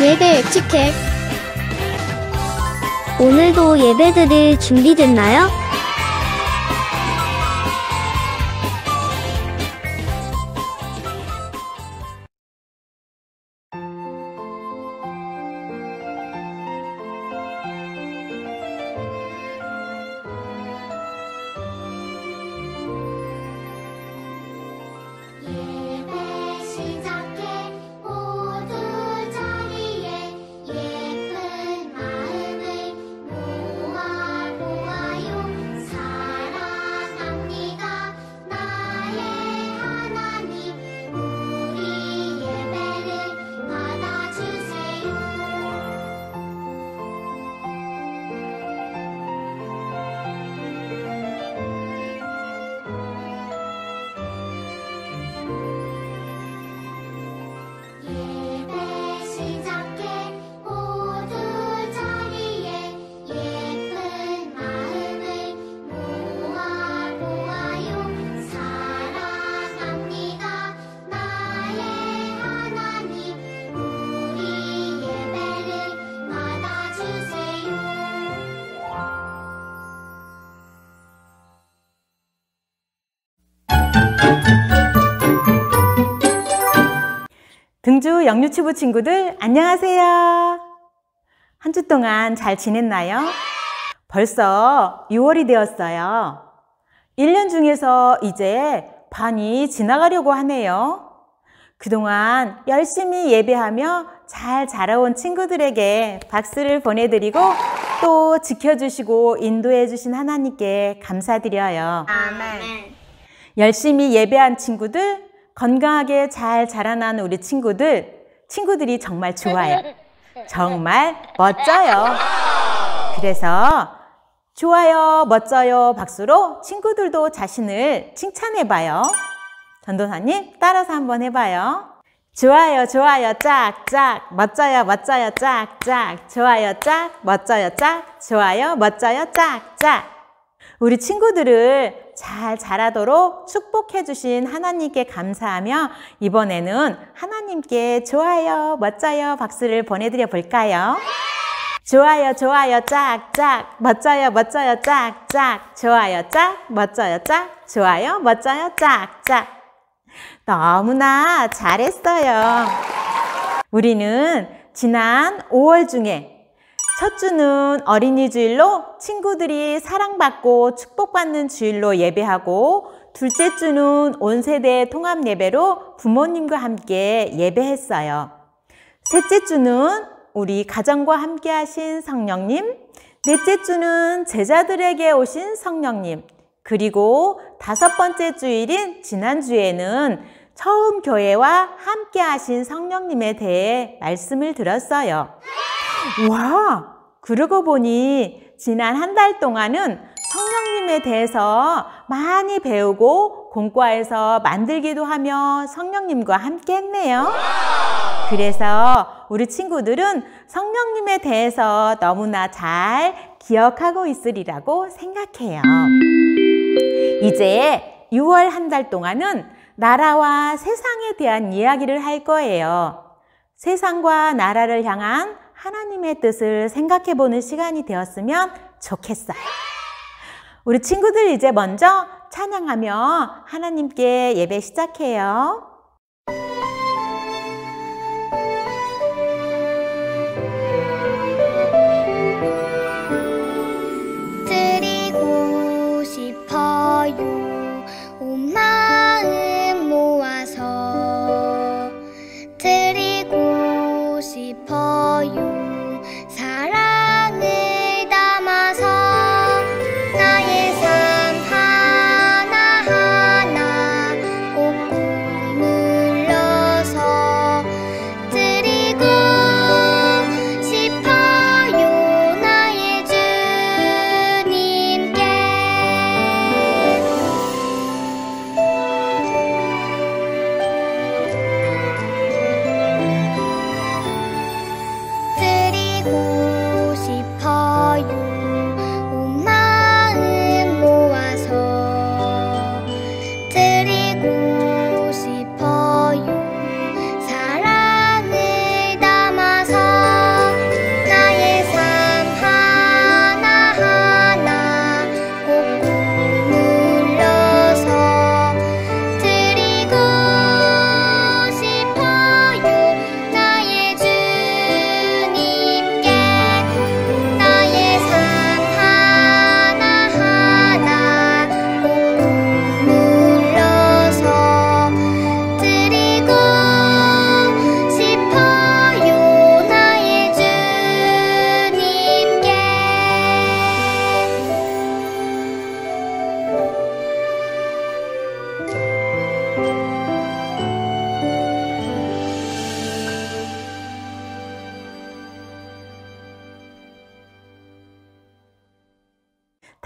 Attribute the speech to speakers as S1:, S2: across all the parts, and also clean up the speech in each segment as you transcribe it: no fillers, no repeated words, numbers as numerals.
S1: 예배 칙책. 오늘도 예배 드릴 준비됐나요?
S2: 등주 영유치부 친구들 안녕하세요. 한 주 동안 잘 지냈나요? 벌써 6월이 되었어요. 1년 중에서 이제 반이 지나가려고 하네요. 그동안 열심히 예배하며 잘 자라온 친구들에게 박수를 보내드리고 또 지켜주시고 인도해 주신 하나님께 감사드려요.
S1: 아멘.
S2: 열심히 예배한 친구들, 건강하게 잘 자라난 우리 친구들이 정말 좋아요. 정말 멋져요. 그래서 좋아요, 멋져요 박수로 친구들도 자신을 칭찬해봐요. 전도사님 따라서 한번 해봐요. 좋아요, 좋아요, 짝짝. 멋져요, 멋져요, 짝짝. 좋아요, 짝. 멋져요, 짝. 좋아요, 멋져요, 짝짝. 우리 친구들을 잘 자라도록 축복해 주신 하나님께 감사하며 이번에는 하나님께 좋아요, 멋져요 박수를 보내드려 볼까요? 좋아요, 좋아요, 짝짝. 멋져요, 멋져요, 짝짝. 좋아요, 짝. 멋져요, 짝. 좋아요, 멋져요, 짝짝. 너무나 잘했어요. 우리는 지난 5월 중에 첫 주는 어린이 주일로 친구들이 사랑받고 축복받는 주일로 예배하고, 둘째 주는 온 세대 통합 예배로 부모님과 함께 예배했어요. 셋째 주는 우리 가정과 함께 하신 성령님, 넷째 주는 제자들에게 오신 성령님, 그리고 다섯 번째 주일인 지난주에는 처음 교회와 함께 하신 성령님에 대해 말씀을 들었어요. 와, 그러고 보니 지난 한 달 동안은 성령님에 대해서 많이 배우고 공과에서 만들기도 하며 성령님과 함께 했네요. 그래서 우리 친구들은 성령님에 대해서 너무나 잘 기억하고 있으리라고 생각해요. 이제 6월 한 달 동안은 나라와 세상에 대한 이야기를 할 거예요. 세상과 나라를 향한 하나님의 뜻을 생각해보는 시간이 되었으면 좋겠어요. 우리 친구들 이제 먼저 찬양하며 하나님께 예배 시작해요.
S1: 드리고 싶어요. 온 마음 모아서 드리고 싶어요. 사랑을 담아서 나의 삶 하나하나 꼭 꿈을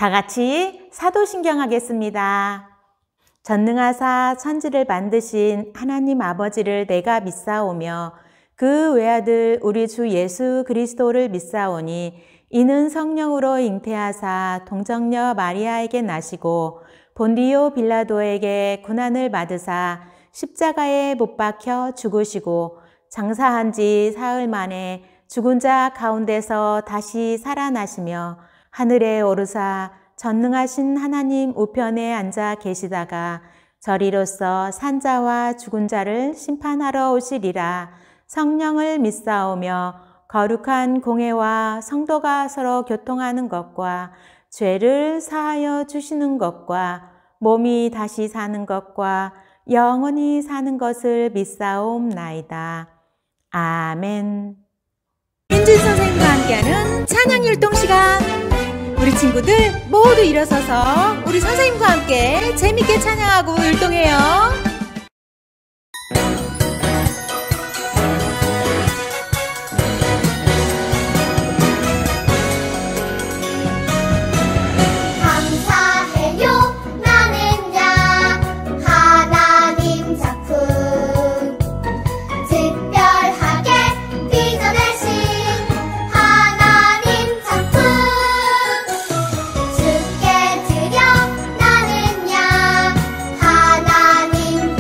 S2: 다 같이 사도신경 하겠습니다. 전능하사 천지를 만드신 하나님 아버지를 내가 믿사오며 그 외아들 우리 주 예수 그리스도를 믿사오니 이는 성령으로 잉태하사 동정녀 마리아에게 나시고 본디오 빌라도에게 고난을 받으사 십자가에 못 박혀 죽으시고 장사한 지 사흘 만에 죽은 자 가운데서 다시 살아나시며 하늘에 오르사 전능하신 하나님 우편에 앉아 계시다가 저리로서 산자와 죽은 자를 심판하러 오시리라. 성령을 믿사오며 거룩한 공회와 성도가 서로 교통하는 것과 죄를 사하여 주시는 것과 몸이 다시 사는 것과 영원히 사는 것을 믿사옵나이다. 아멘. 민준 선생님과 함께하는 찬양율동 시간. 우리 친구들 모두 일어서서 우리 선생님과 함께 재밌게 찬양하고 율동해요.
S1: 하나님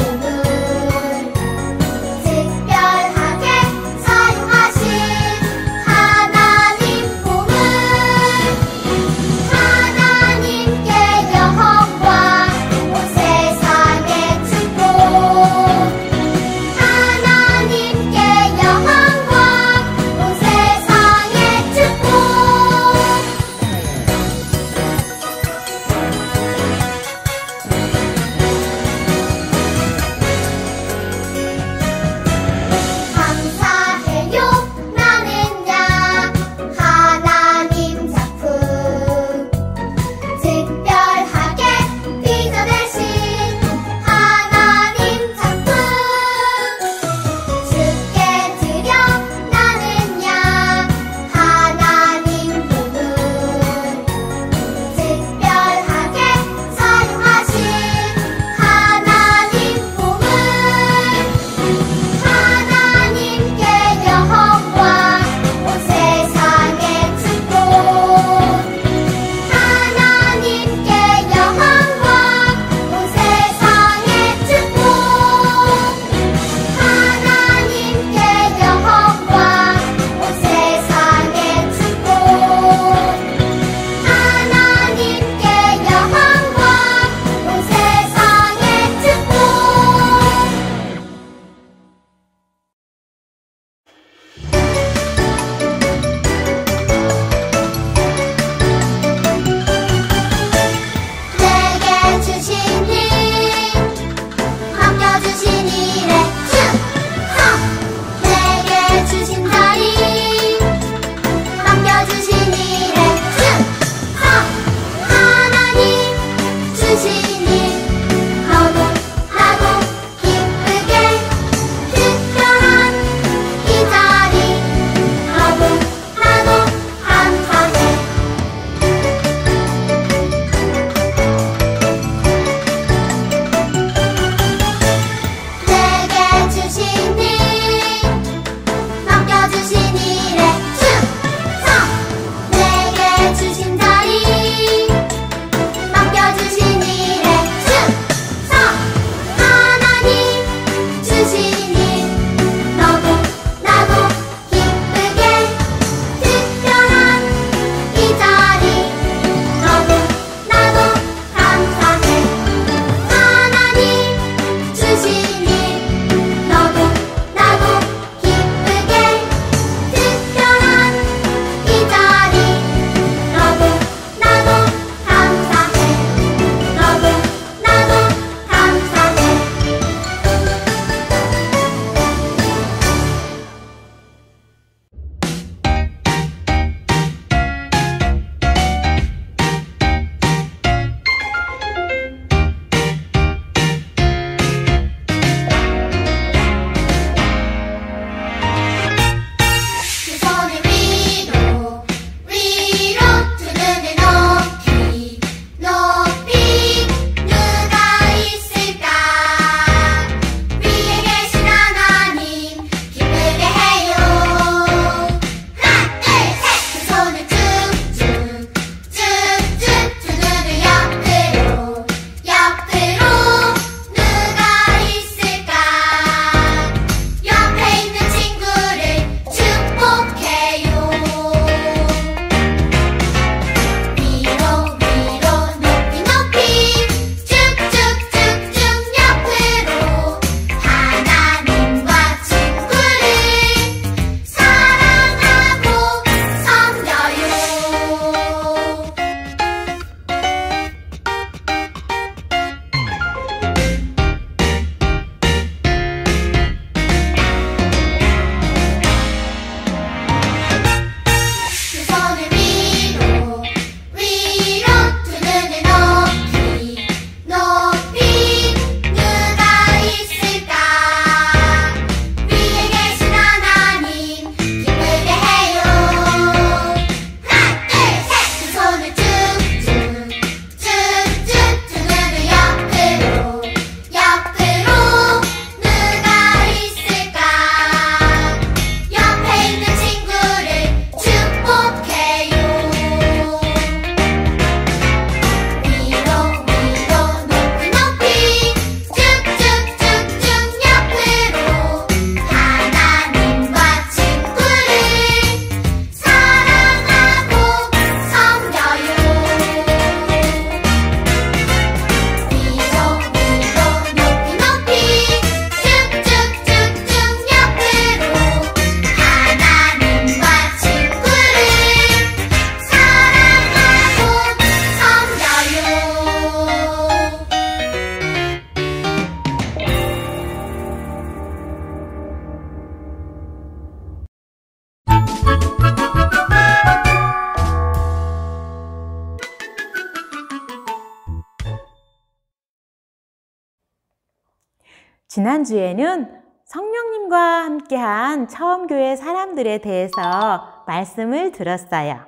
S2: 지난주에는 성령님과 함께한 처음 교회 사람들에 대해서 말씀을 들었어요.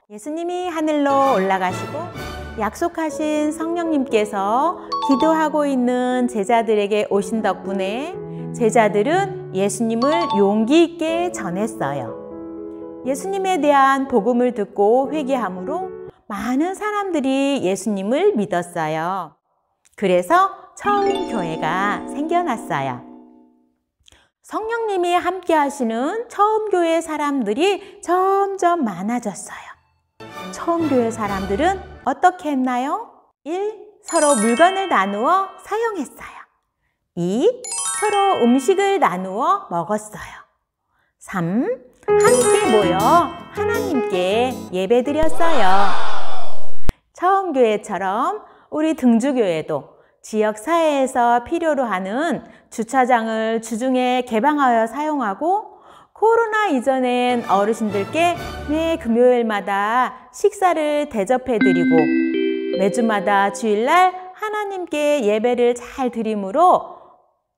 S2: 예수님이 하늘로 올라가시고 약속하신 성령님께서 기도하고 있는 제자들에게 오신 덕분에 제자들은 예수님을 용기 있게 전했어요. 예수님에 대한 복음을 듣고 회개함으로 많은 사람들이 예수님을 믿었어요. 그래서 처음 교회가 생겨났어요. 성령님이 함께 하시는 처음 교회 사람들이 점점 많아졌어요. 처음 교회 사람들은 어떻게 했나요? 1. 서로 물건을 나누어 사용했어요. 2. 서로 음식을 나누어 먹었어요. 3. 함께 모여 하나님께 예배드렸어요. 처음 교회처럼 우리 등주교회도 지역사회에서 필요로 하는 주차장을 주중에 개방하여 사용하고 코로나 이전엔 어르신들께 매 금요일마다 식사를 대접해드리고 매주마다 주일날 하나님께 예배를 잘 드림으로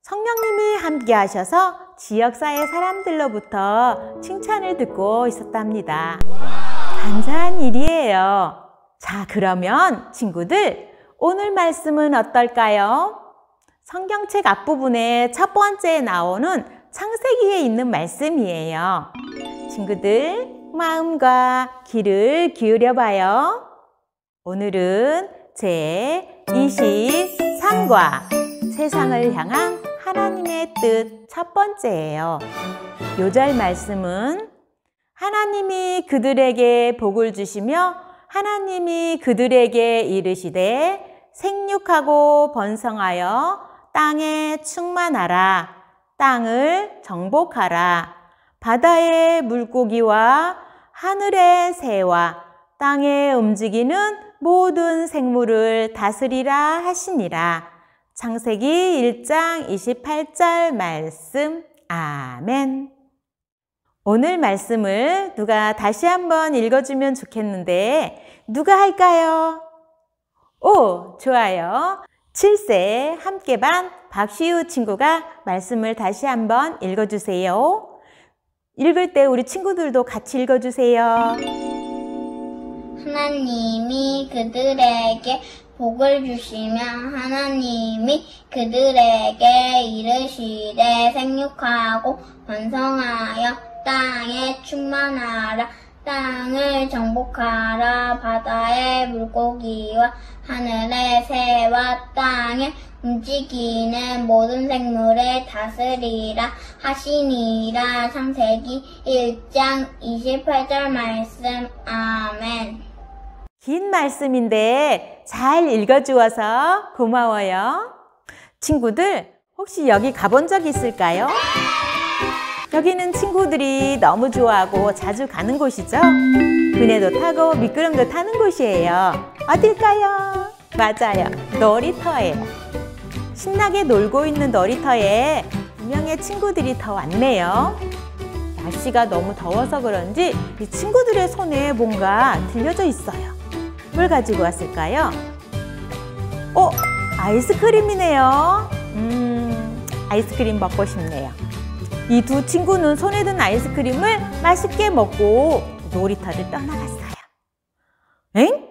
S2: 성령님이 함께 하셔서 지역사회 사람들로부터 칭찬을 듣고 있었답니다. 감사한 일이에요. 자, 그러면 친구들, 오늘 말씀은 어떨까요? 성경책 앞부분에 첫 번째에 나오는 창세기에 있는 말씀이에요. 친구들, 마음과 귀를 기울여 봐요. 오늘은 제 23과 세상을 향한 하나님의 뜻 첫 번째예요. 요절 말씀은 하나님이 그들에게 복을 주시며 하나님이 그들에게 이르시되 생육하고 번성하여 땅에 충만하라. 땅을 정복하라. 바다의 물고기와 하늘의 새와 땅에 움직이는 모든 생물을 다스리라 하시니라. 창세기 1장 28절 말씀. 아멘. 오늘 말씀을 누가 다시 한번 읽어주면 좋겠는데 누가 할까요? 오, 좋아요. 7세 함께반 박시우 친구가 말씀을 다시 한번 읽어주세요. 읽을 때 우리 친구들도 같이 읽어주세요.
S1: 하나님이 그들에게 복을 주시며 하나님이 그들에게 이르시되 생육하고 번성하여 땅에 충만하라. 땅을 정복하라. 바다의 물고기와 하늘의 새와 땅에 움직이는 모든 생물을 다스리라 하시니라. 창세기 1장 28절 말씀. 아멘.
S2: 긴 말씀인데 잘 읽어주어서 고마워요. 친구들, 혹시 여기 가본 적 있을까요? 여기는 친구들이 너무 좋아하고 자주 가는 곳이죠. 그네도 타고 미끄럼도 타는 곳이에요. 어딜까요? 맞아요, 놀이터예요. 신나게 놀고 있는 놀이터에 분명히 친구들이 더 왔네요. 날씨가 너무 더워서 그런지 이 친구들의 손에 뭔가 들려져 있어요. 뭘 가지고 왔을까요? 아이스크림이네요. 아이스크림 먹고 싶네요. 이 두 친구는 손에 든 아이스크림을 맛있게 먹고 놀이터를 떠나갔어요. 엥?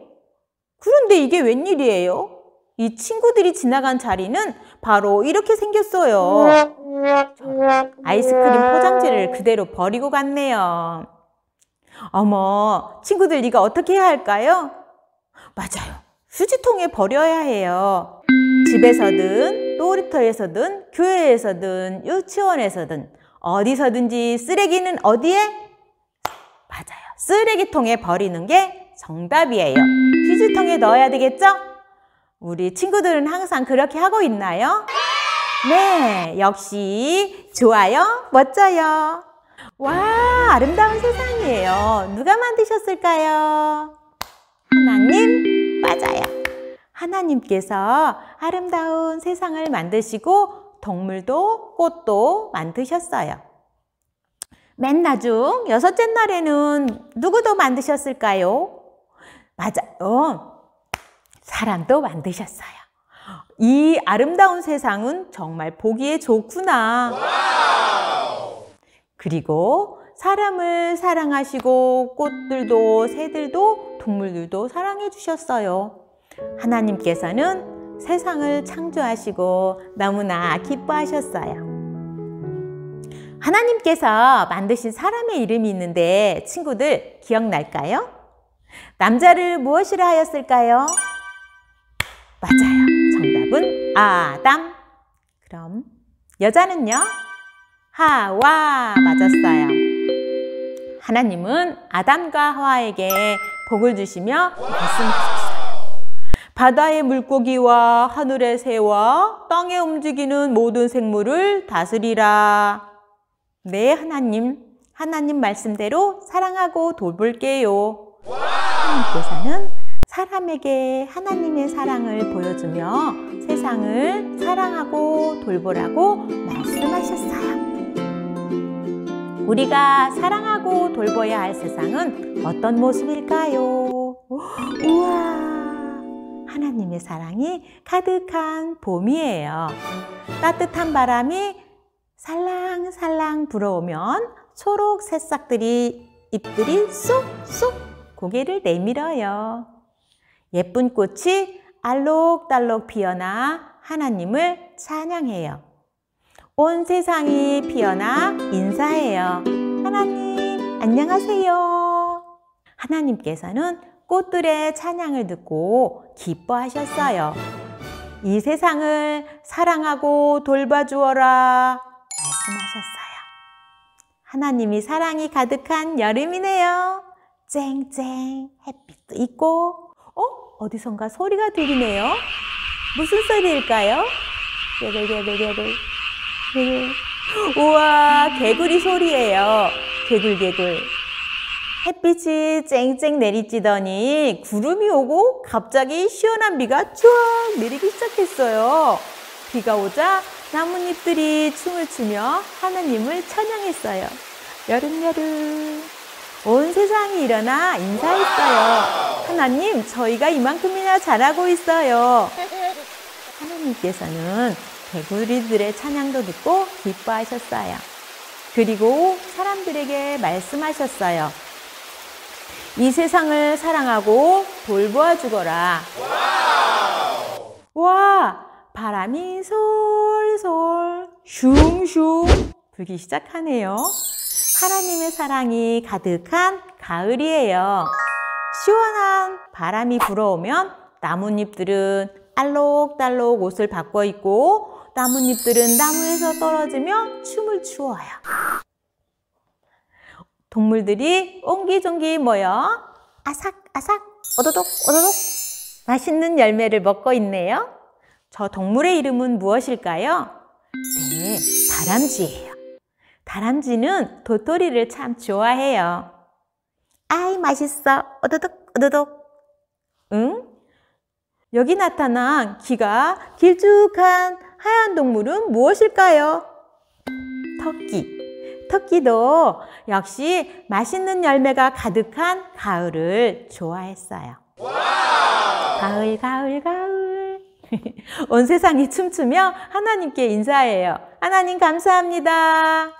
S2: 그런데 이게 웬일이에요? 이 친구들이 지나간 자리는 바로 이렇게 생겼어요. 아이스크림 포장지를 그대로 버리고 갔네요. 어머, 친구들 이거 어떻게 해야 할까요? 맞아요. 휴지통에 버려야 해요. 집에서든 놀이터에서든 교회에서든 유치원에서든 어디서든지 쓰레기는 어디에? 맞아요. 쓰레기통에 버리는 게 정답이에요. 휴지통에 넣어야 되겠죠? 우리 친구들은 항상 그렇게 하고 있나요? 네, 역시 좋아요, 멋져요. 와, 아름다운 세상이에요. 누가 만드셨을까요? 하나님? 맞아요. 하나님께서 아름다운 세상을 만드시고 동물도 꽃도 만드셨어요. 맨 나중 여섯째 날에는 누구도 만드셨을까요? 맞아요. 사람도 만드셨어요. 이 아름다운 세상은 정말 보기에 좋구나. 그리고 사람을 사랑하시고 꽃들도 새들도 동물들도 사랑해 주셨어요. 하나님께서는 세상을 창조하시고 너무나 기뻐하셨어요. 하나님께서 만드신 사람의 이름이 있는데 친구들 기억날까요? 남자를 무엇이라 하였을까요? 맞아요. 정답은 아담. 그럼 여자는요? 하와. 맞았어요. 하나님은 아담과 하와에게 복을 주시며 말씀하셨어요. 바다의 물고기와 하늘의 새와 땅에 움직이는 모든 생물을 다스리라. 네, 하나님 말씀대로 사랑하고 돌볼게요. 하나님께서는 사람에게 하나님의 사랑을 보여주며 세상을 사랑하고 돌보라고 말씀하셨어요. 우리가 사랑하고 돌봐야 할 세상은 어떤 모습일까요? 우와! 하나님의 사랑이 가득한 봄이에요. 따뜻한 바람이 살랑살랑 불어오면 초록 새싹들이 잎들이 쏙쏙 고개를 내밀어요. 예쁜 꽃이 알록달록 피어나 하나님을 찬양해요. 온 세상이 피어나 인사해요. 하나님, 안녕하세요. 하나님께서는 꽃들의 찬양을 듣고 기뻐하셨어요. 이 세상을 사랑하고 돌봐주어라 말씀하셨어요. 하나님이 사랑이 가득한 여름이네요. 쨍쨍 햇빛도 있고 어디선가 소리가 들리네요. 무슨 소리일까요? 개굴개굴개굴. 우와, 개구리 소리예요. 개굴개굴. 햇빛이 쨍쨍 내리쬐더니 구름이 오고 갑자기 시원한 비가 쫙 내리기 시작했어요. 비가 오자 나뭇잎들이 춤을 추며 하나님을 찬양했어요. 여름 온 세상이 일어나 인사했어요. 하나님, 저희가 이만큼이나 잘하고 있어요. 하나님께서는 개구리들의 찬양도 듣고 기뻐하셨어요. 그리고 사람들에게 말씀하셨어요. 이 세상을 사랑하고 돌보아 주거라. 와, 바람이 솔솔 슝슝 불기 시작하네요. 하나님의 사랑이 가득한 가을이에요. 시원한 바람이 불어오면 나뭇잎들은 알록달록 옷을 바꿔 입고 나뭇잎들은 나무에서 떨어지며 춤을 추어요. 동물들이 옹기종기 모여 아삭아삭 오도독 오도독 맛있는 열매를 먹고 있네요. 저 동물의 이름은 무엇일까요? 네, 다람쥐예요. 다람쥐는 도토리를 참 좋아해요. 아이, 맛있어. 오도독 오도독. 응? 여기 나타난 귀가 길쭉한 하얀 동물은 무엇일까요? 토끼. 토끼도 역시 맛있는 열매가 가득한 가을을 좋아했어요. 가을 가을 가을. 온 세상이 춤추며 하나님께 인사해요. 하나님 감사합니다.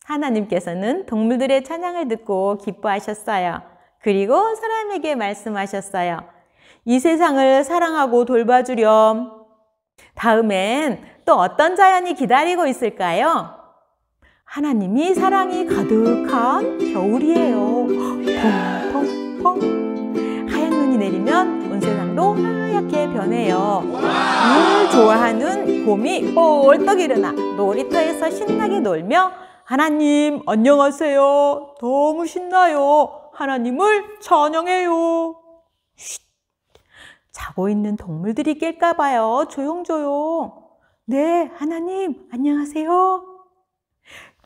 S2: 하나님께서는 동물들의 찬양을 듣고 기뻐하셨어요. 그리고 사람에게 말씀하셨어요. 이 세상을 사랑하고 돌봐주렴. 다음엔 또 어떤 자연이 기다리고 있을까요? 하나님이 사랑이 가득한 겨울이에요. 펑펑펑. 하얀 눈이 내리면 온 세상도 하얗게 변해요. 물 좋아하는 곰이 뻘떡 일어나 놀이터에서 신나게 놀며 하나님 안녕하세요. 너무 신나요. 하나님을 찬양해요. 쉿. 자고 있는 동물들이 깰까 봐요. 조용조용. 네, 하나님 안녕하세요.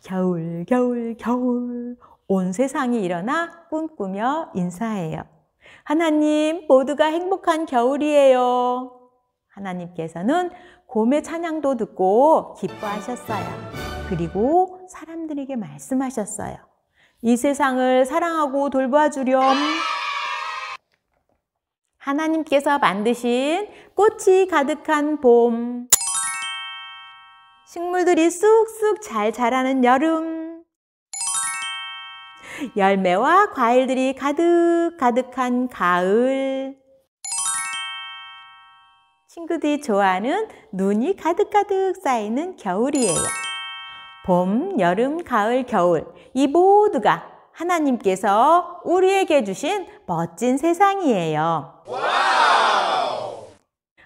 S2: 겨울 겨울 겨울. 온 세상이 일어나 꿈꾸며 인사해요. 하나님 모두가 행복한 겨울이에요. 하나님께서는 곰의 찬양도 듣고 기뻐하셨어요. 그리고 사람들에게 말씀하셨어요. 이 세상을 사랑하고 돌봐주렴. 하나님께서 만드신 꽃이 가득한 봄, 식물들이 쑥쑥 잘 자라는 여름, 열매와 과일들이 가득가득한 가을, 친구들이 좋아하는 눈이 가득가득 쌓이는 겨울이에요. 봄, 여름, 가을, 겨울, 이 모두가 하나님께서 우리에게 주신 멋진 세상이에요.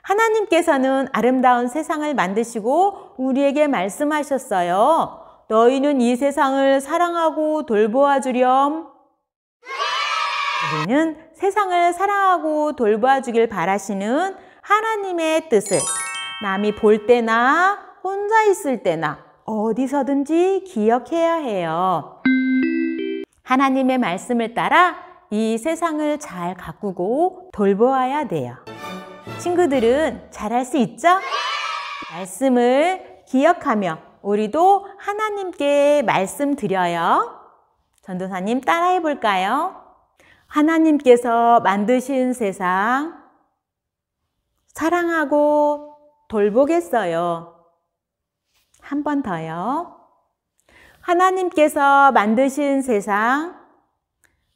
S2: 하나님께서는 아름다운 세상을 만드시고 우리에게 말씀하셨어요. 너희는 이 세상을 사랑하고 돌보아 주렴. 우리는 세상을 사랑하고 돌보아 주길 바라시는 하나님의 뜻을 남이 볼 때나 혼자 있을 때나 어디서든지 기억해야 해요. 하나님의 말씀을 따라 이 세상을 잘 가꾸고 돌보아야 돼요. 친구들은 잘할 수 있죠? 말씀을 기억하며 우리도 하나님께 말씀드려요. 전도사님 따라해 볼까요? 하나님께서 만드신 세상 사랑하고 돌보겠어요. 한 번 더요. 하나님께서 만드신 세상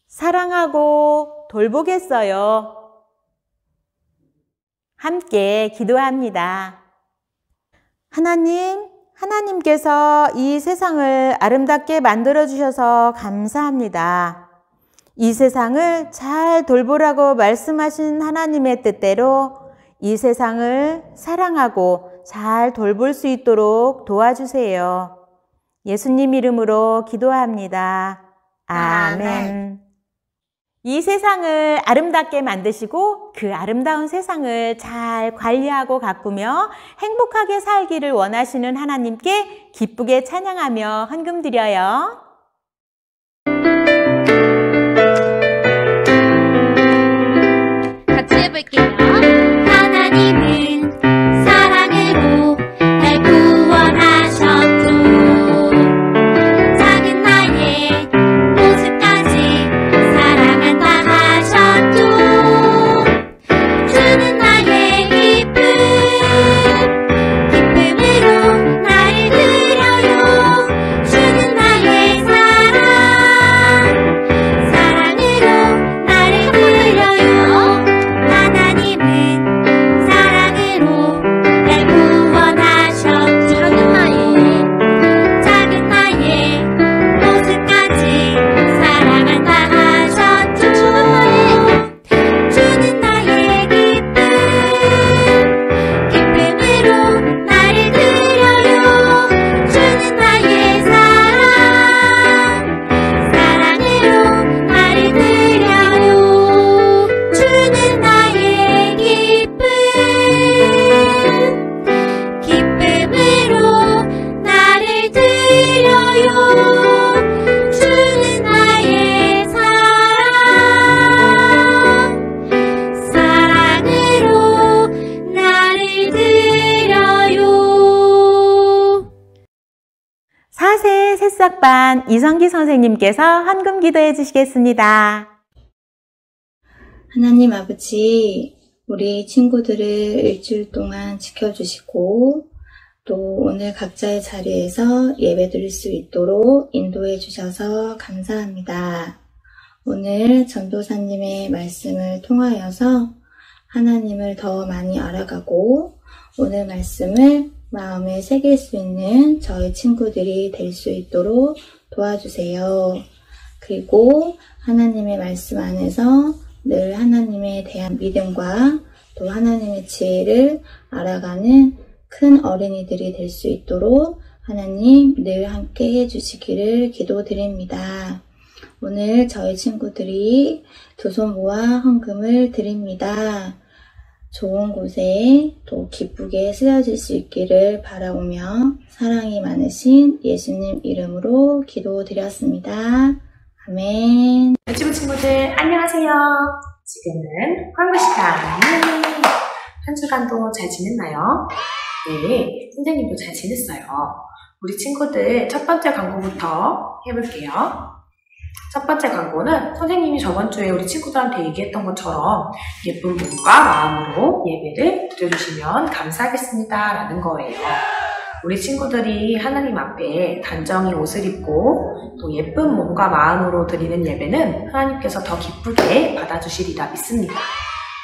S2: 사랑하고 돌보겠어요. 함께 기도합니다. 하나님께서 이 세상을 아름답게 만들어주셔서 감사합니다. 이 세상을 잘 돌보라고 말씀하신 하나님의 뜻대로 이 세상을 사랑하고 잘 돌볼 수 있도록 도와주세요. 예수님 이름으로 기도합니다. 아멘. 이 세상을 아름답게 만드시고 그 아름다운 세상을 잘 관리하고 가꾸며 행복하게 살기를 원하시는 하나님께 기쁘게 찬양하며 헌금 드려요.
S1: 같이 해볼게요. 하나님은 사랑으로 날 구원하셨고 작은 나의 모습까지 사랑한다 하셨죠. 주는 나의 기쁨으로 나를 드려요. 주는 나의 사랑으로 나를 드려요. 하나님은 사랑으로 날 구원하셨죠. 작은 나의 모습까지 사랑한다 하셨죠. 주는 나의 기쁨으로 나를 드려요. 주는 나의 사랑으로 나를 드려요. 주는 나의 기쁨으로 나를 드려요. 주는 나의 사랑으로 나를 드려요.
S2: 4세 새싹반 이성기 선생님께서 헌금 기도해 주시겠습니다.
S3: 하나님 아버지, 우리 친구들을 일주일 동안 지켜주시고 또 오늘 각자의 자리에서 예배 드릴 수 있도록 인도해 주셔서 감사합니다. 오늘 전도사님의 말씀을 통하여서 하나님을 더 많이 알아가고 오늘 말씀을 마음에 새길 수 있는 저희 친구들이 될 수 있도록 도와주세요. 그리고 하나님의 말씀 안에서 늘 하나님에 대한 믿음과 또 하나님의 지혜를 알아가는 큰 어린이들이 될 수 있도록 하나님 늘 함께 해주시기를 기도드립니다. 오늘 저희 친구들이 두 손 모아 헌금을 드립니다. 좋은 곳에 또 기쁘게 쓰여질 수 있기를 바라오며 사랑이 많으신 예수님 이름으로 기도드렸습니다. 아멘.
S4: 유치부 친구들 안녕하세요. 지금은 광고 시간. 한 주간도 잘 지냈나요? 네, 선생님도 잘 지냈어요. 우리 친구들 첫 번째 광고부터 해볼게요. 첫 번째 광고는 선생님이 저번 주에 우리 친구들한테 얘기했던 것처럼 예쁜 몸과 마음으로 예배를 드려주시면 감사하겠습니다 라는 거예요. 우리 친구들이 하나님 앞에 단정히 옷을 입고 또 예쁜 몸과 마음으로 드리는 예배는 하나님께서 더 기쁘게 받아주시리라 믿습니다.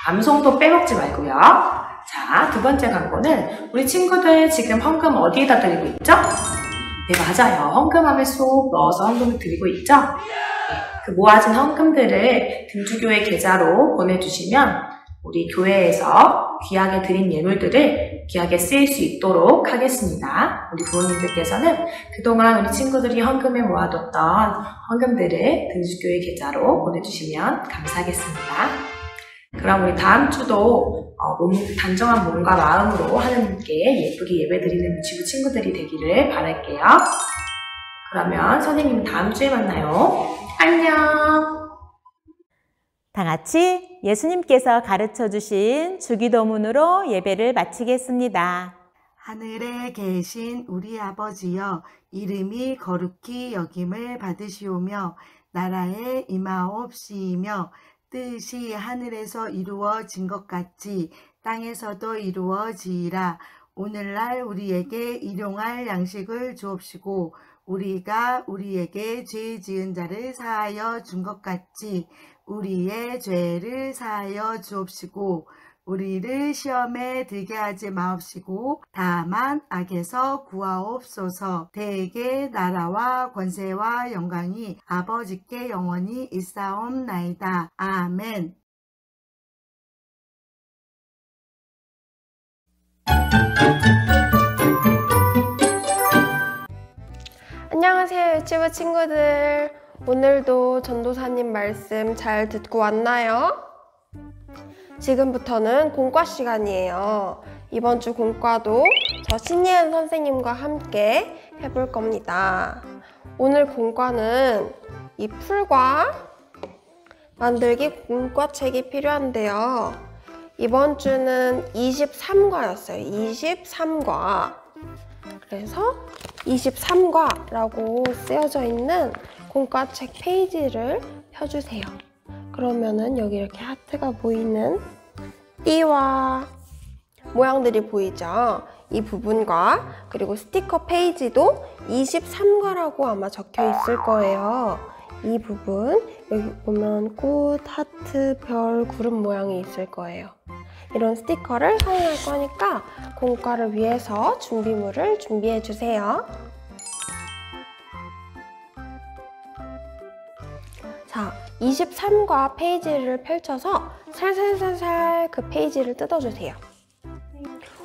S4: 암송도 빼먹지 말고요. 자, 두 번째 광고는 우리 친구들 지금 헌금 어디에다 드리고 있죠? 네, 맞아요. 헌금함에 쏙 넣어서 헌금을 드리고 있죠? 그 모아진 헌금들을 등주교회 계좌로 보내주시면 우리 교회에서 귀하게 드린 예물들을 귀하게 쓰일 수 있도록 하겠습니다. 우리 부모님들께서는 그동안 우리 친구들이 헌금에 모아뒀던 헌금들을 등주교회 계좌로 보내주시면 감사하겠습니다. 그럼 우리 다음 주도 단정한 몸과 마음으로 하나님께 예쁘게 예배드리는 유치부 친구들이 되기를 바랄게요. 그러면 선생님은 다음 주에 만나요. 안녕!
S2: 다 같이 예수님께서 가르쳐 주신 주기도문으로 예배를 마치겠습니다.
S5: 하늘에 계신 우리 아버지여, 이름이 거룩히 여김을 받으시오며 나라에 임하옵시며 뜻이 하늘에서 이루어진 것 같이 땅에서도 이루어지이라. 오늘날 우리에게 일용할 양식을 주옵시고 우리가 우리에게 죄 지은 자를 사하여 준 것 같이 우리의 죄를 사하여 주옵시고 우리를 시험에 들게 하지 마옵시고 다만 악에서 구하옵소서. 대개 나라와 권세와 영광이 아버지께 영원히 있사옵나이다. 아멘.
S6: 안녕하세요, 유치부 친구들. 오늘도 전도사님 말씀 잘 듣고 왔나요? 지금부터는 공과 시간이에요. 이번 주 공과도 저 신예은 선생님과 함께 해볼 겁니다. 오늘 공과는 이 풀과 만들기 공과책이 필요한데요. 이번 주는 23과였어요. 23과. 그래서 23과라고 쓰여져 있는 공과책 페이지를 펴주세요. 그러면은 여기 이렇게 하트가 보이는 띠와 모양들이 보이죠? 이 부분과 그리고 스티커 페이지도 23과라고 아마 적혀 있을 거예요. 이 부분, 여기 보면 꽃, 하트, 별, 구름 모양이 있을 거예요. 이런 스티커를 사용할 거니까 공과를 위해서 준비물을 준비해 주세요. 자, 23과 페이지를 펼쳐서 살살살살 그 페이지를 뜯어주세요.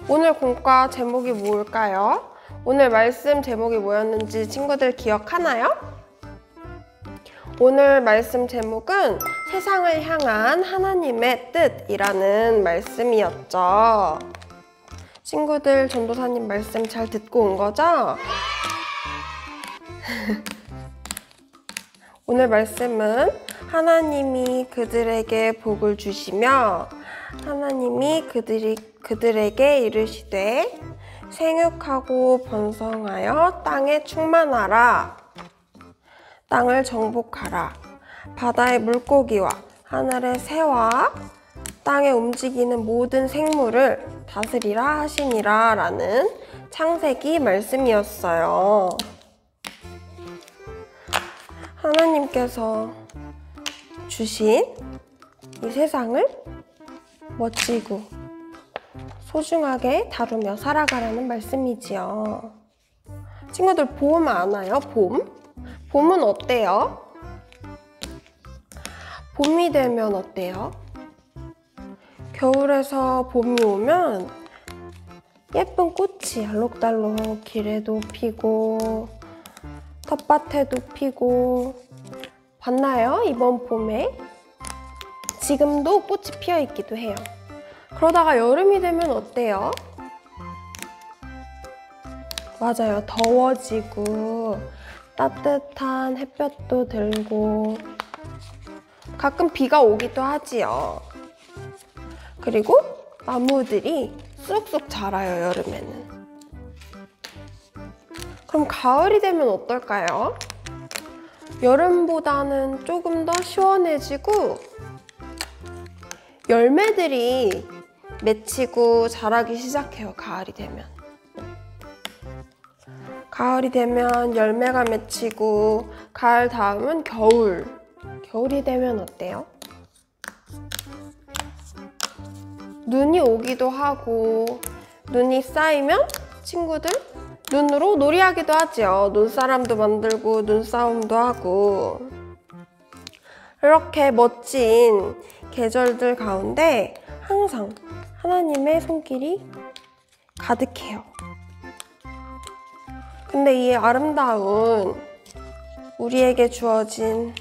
S6: 오늘 공과 제목이 뭘까요? 오늘 말씀 제목이 뭐였는지 친구들 기억하나요? 오늘 말씀 제목은 세상을 향한 하나님의 뜻이라는 말씀이었죠. 친구들 전도사님 말씀 잘 듣고 온 거죠? 오늘 말씀은 하나님이 그들에게 복을 주시며 하나님이 그들에게 이르시되 생육하고 번성하여 땅에 충만하라. 땅을 정복하라. 바다의 물고기와 하늘의 새와 땅에 움직이는 모든 생물을 다스리라 하시니라 라는 창세기 말씀이었어요. 하나님께서 주신 이 세상을 멋지고 소중하게 다루며 살아가라는 말씀이지요. 친구들 봄 아나요? 봄? 봄은 어때요? 봄이 되면 어때요? 겨울에서 봄이 오면 예쁜 꽃이 알록달록 길에도 피고 텃밭에도 피고 봤나요? 이번 봄에? 지금도 꽃이 피어 있기도 해요. 그러다가 여름이 되면 어때요? 맞아요. 더워지고 따뜻한 햇볕도 들고 가끔 비가 오기도 하지요. 그리고 나무들이 쑥쑥 자라요, 여름에는. 그럼 가을이 되면 어떨까요? 여름보다는 조금 더 시원해지고 열매들이 맺히고 자라기 시작해요. 가을이 되면. 가을이 되면 열매가 맺히고 가을 다음은 겨울. 겨울이 되면 어때요? 눈이 오기도 하고 눈이 쌓이면 친구들 눈으로 놀이하기도 하죠. 눈사람도 만들고 눈싸움도 하고 이렇게 멋진 계절들 가운데 항상 하나님의 손길이 가득해요. 근데 이 아름다운 우리에게 주어진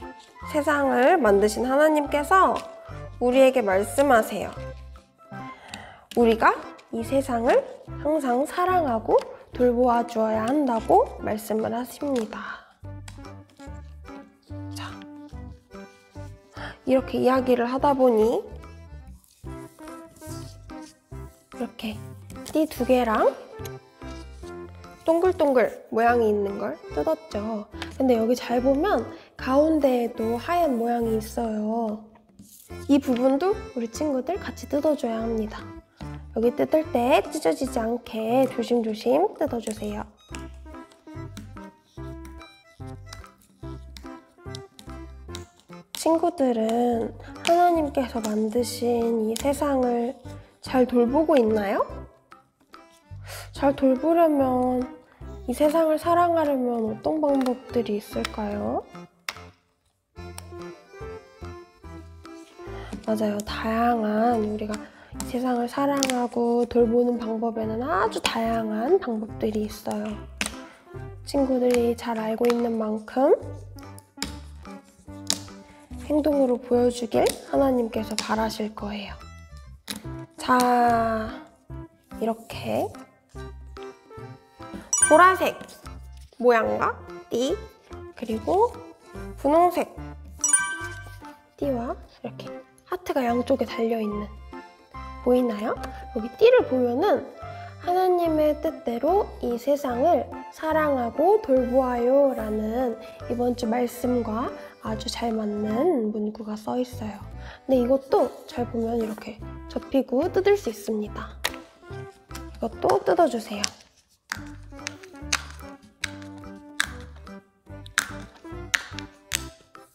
S6: 세상을 만드신 하나님께서 우리에게 말씀하세요. 우리가 이 세상을 항상 사랑하고 돌보아 주어야 한다고 말씀을 하십니다. 자, 이렇게 이야기를 하다 보니 이렇게 띠 2개랑 동글동글 모양이 있는 걸 뜯었죠. 근데 여기 잘 보면 가운데에도 하얀 모양이 있어요. 이 부분도 우리 친구들 같이 뜯어줘야 합니다. 여기 뜯을 때 찢어지지 않게 조심조심 뜯어주세요. 친구들은 하나님께서 만드신 이 세상을 잘 돌보고 있나요? 잘 돌보려면 이 세상을 사랑하려면 어떤 방법들이 있을까요? 맞아요. 다양한 우리가 이 세상을 사랑하고 돌보는 방법에는 아주 다양한 방법들이 있어요. 친구들이 잘 알고 있는 만큼 행동으로 보여주길 하나님께서 바라실 거예요. 자, 이렇게 보라색 모양과 띠, 그리고 분홍색 띠와 이렇게 하트가 양쪽에 달려있는, 보이나요? 여기 띠를 보면은 하나님의 뜻대로 이 세상을 사랑하고 돌보아요 라는 이번 주 말씀과 아주 잘 맞는 문구가 써 있어요. 근데 이것도 잘 보면 이렇게 접히고 뜯을 수 있습니다. 이것도 뜯어주세요.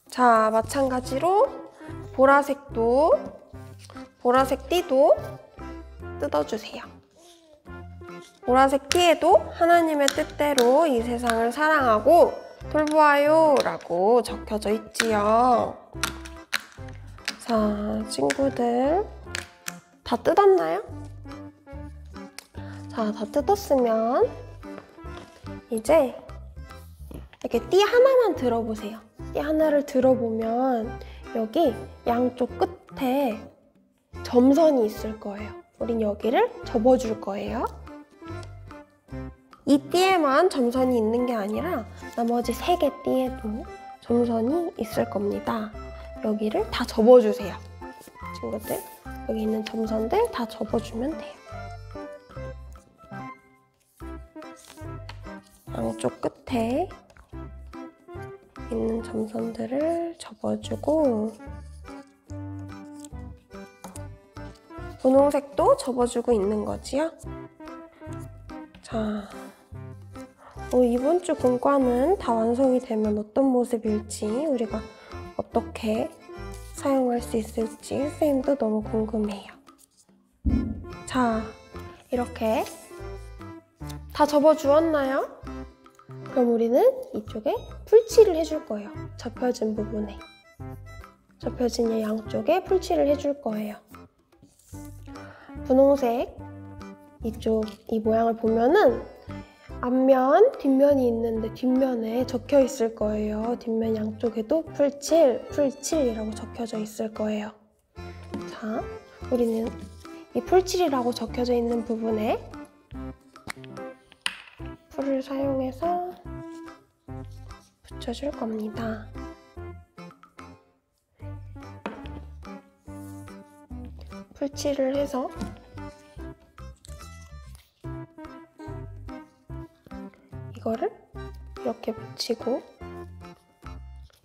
S6: 자, 마찬가지로 보라색 띠도 뜯어주세요. 보라색 띠에도 하나님의 뜻대로 이 세상을 사랑하고 돌보아요 라고 적혀져 있지요. 자, 친구들 다 뜯었나요? 자, 다 뜯었으면 이제 이렇게 띠 하나만 들어보세요. 띠 하나를 들어보면 여기 양쪽 끝에 점선이 있을 거예요. 우린 여기를 접어줄 거예요. 이 띠에만 점선이 있는 게 아니라 나머지 3개 띠에도 점선이 있을 겁니다. 여기를 다 접어주세요. 친구들, 여기 있는 점선들 다 접어주면 돼요. 양쪽 끝에 있는 점선들을 접어주고 분홍색도 접어주고 있는 거지요. 자, 이번 주 공과는 다 완성이 되면 어떤 모습일지, 우리가 어떻게 사용할 수 있을지 선생님도 너무 궁금해요. 자, 이렇게 다 접어주었나요? 그럼 우리는 이쪽에 풀칠을 해줄 거예요. 접혀진 부분에. 접혀진 이 양쪽에 풀칠을 해줄 거예요. 분홍색 이쪽 이 모양을 보면은 앞면, 뒷면이 있는데 뒷면에 적혀 있을 거예요. 뒷면 양쪽에도 풀칠이라고 적혀져 있을 거예요. 자, 우리는 이 풀칠이라고 적혀져 있는 부분에 풀을 사용해서 붙여줄 겁니다. 풀칠을 해서 이거를 이렇게 붙이고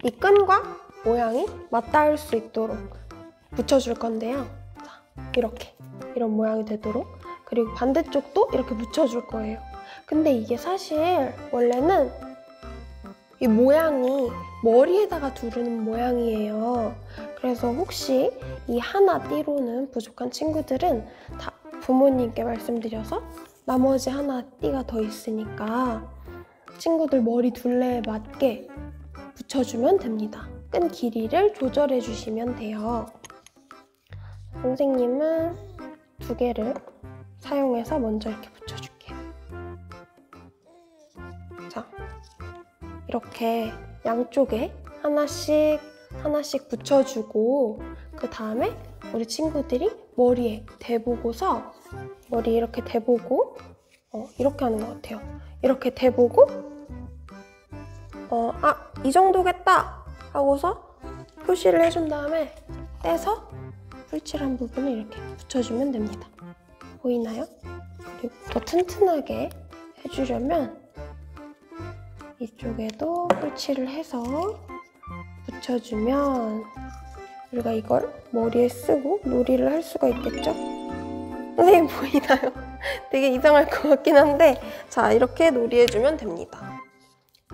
S6: 이 끈과 모양이 맞닿을 수 있도록 붙여줄 건데요. 자, 이렇게 이런 모양이 되도록, 그리고 반대쪽도 이렇게 붙여줄 거예요. 근데 이게 사실 원래는 이 모양이 머리에다가 두르는 모양이에요. 그래서 혹시 이 하나 띠로는 부족한 친구들은 다 부모님께 말씀드려서 나머지 하나 띠가 더 있으니까 친구들 머리 둘레에 맞게 붙여주면 됩니다. 끈 길이를 조절해 주시면 돼요. 선생님은 2개를 사용해서 먼저 이렇게 붙여줄게요. 자, 이렇게 양쪽에 하나씩 붙여주고, 그 다음에 우리 친구들이 머리에 대보고서, 머리 이렇게 대보고, 이렇게 하는 것 같아요. 이렇게 대보고, 이 정도겠다 하고서 표시를 해준 다음에 떼서 풀칠한 부분을 이렇게 붙여주면 됩니다. 보이나요? 그리고 더 튼튼하게 해주려면 이쪽에도 풀칠을 해서 붙여주면 우리가 이걸 머리에 쓰고 놀이를 할 수가 있겠죠? 선생님 보이나요? 되게 이상할 것 같긴 한데, 자, 이렇게 놀이해주면 됩니다.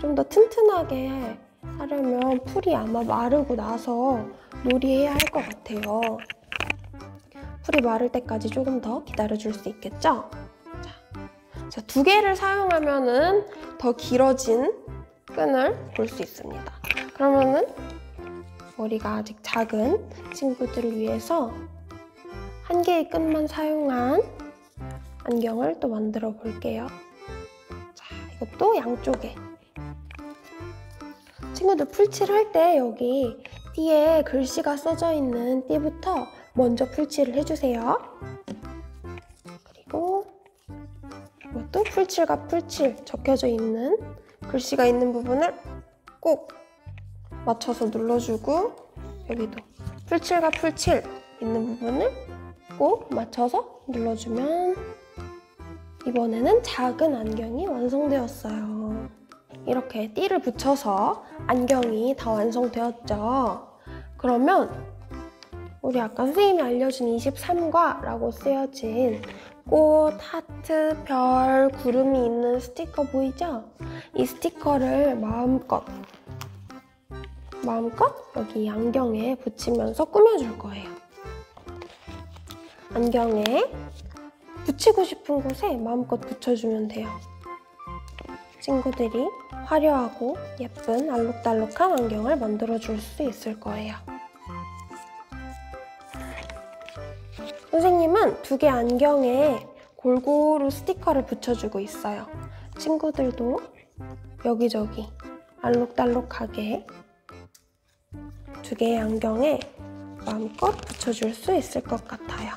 S6: 좀 더 튼튼하게 하려면 풀이 아마 마르고 나서 놀이해야 할 것 같아요. 풀이 마를 때까지 조금 더 기다려줄 수 있겠죠? 자, 2개를 사용하면은 더 길어진 끈을 볼 수 있습니다. 그러면은 머리가 아직 작은 친구들을 위해서 1개의 끈만 사용한 안경을 또 만들어 볼게요. 자, 이것도 양쪽에. 친구들 풀칠할 때 여기 띠에 글씨가 써져 있는 띠부터 먼저 풀칠을 해주세요. 그리고 이것도 풀칠과 풀칠 적혀져 있는 글씨가 있는 부분을 꼭 맞춰서 눌러주고, 여기도 풀칠과 풀칠 있는 부분을 꼭 맞춰서 눌러주면 이번에는 작은 안경이 완성되었어요. 이렇게 띠를 붙여서 안경이 다 완성되었죠. 그러면 우리 아까 선생님이 알려준 23과라고 쓰여진 꽃, 하트, 별, 구름이 있는 스티커 보이죠? 이 스티커를 마음껏 여기 안경에 붙이면서 꾸며줄 거예요. 안경에 붙이고 싶은 곳에 마음껏 붙여주면 돼요. 친구들이 화려하고 예쁜 알록달록한 안경을 만들어줄 수 있을 거예요. 선생님은 2개 안경에 골고루 스티커를 붙여주고 있어요. 친구들도 여기저기 알록달록하게 2개의 안경에 마음껏 붙여줄 수 있을 것 같아요.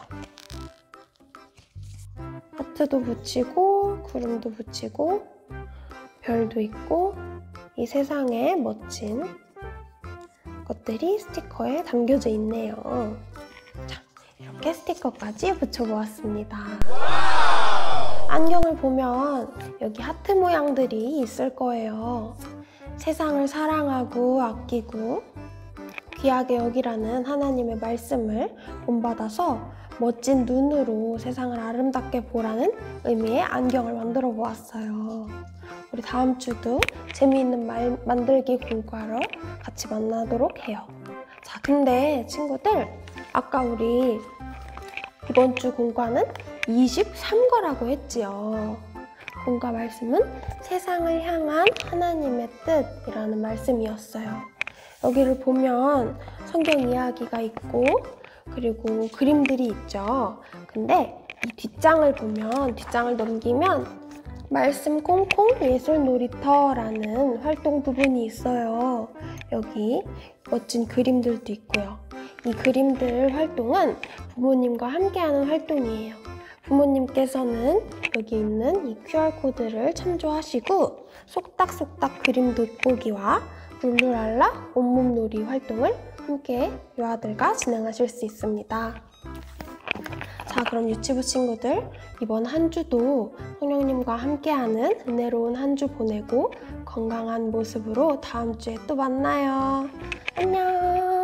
S6: 하트도 붙이고, 구름도 붙이고, 별도 있고, 이 세상에 멋진 것들이 스티커에 담겨져 있네요. 자, 이렇게 스티커까지 붙여보았습니다. 안경을 보면 여기 하트 모양들이 있을 거예요. 세상을 사랑하고 아끼고 귀하게 여기라는 하나님의 말씀을 본받아서 멋진 눈으로 세상을 아름답게 보라는 의미의 안경을 만들어 보았어요. 우리 다음 주도 재미있는 말 만들기 공부하러 같이 만나도록 해요. 자, 근데 친구들, 아까 우리 이번 주 공과는 23과라고 했지요. 공과 말씀은 세상을 향한 하나님의 뜻이라는 말씀이었어요. 여기를 보면 성경 이야기가 있고, 그리고 그림들이 있죠. 근데 이 뒷장을 넘기면 말씀 콩콩 예술놀이터라는 활동 부분이 있어요. 여기 멋진 그림들도 있고요. 이 그림들 활동은 부모님과 함께하는 활동이에요. 부모님께서는 여기 있는 이 QR코드를 참조하시고 속닥속닥 그림 돋보기와 룰루랄라 온몸놀이 활동을 함께 유아들과 진행하실 수 있습니다. 자, 자, 그럼 유치부 친구들, 이번 한 주도 성령님과 함께하는 은혜로운 한 주 보내고 건강한 모습으로 다음 주에 또 만나요. 안녕.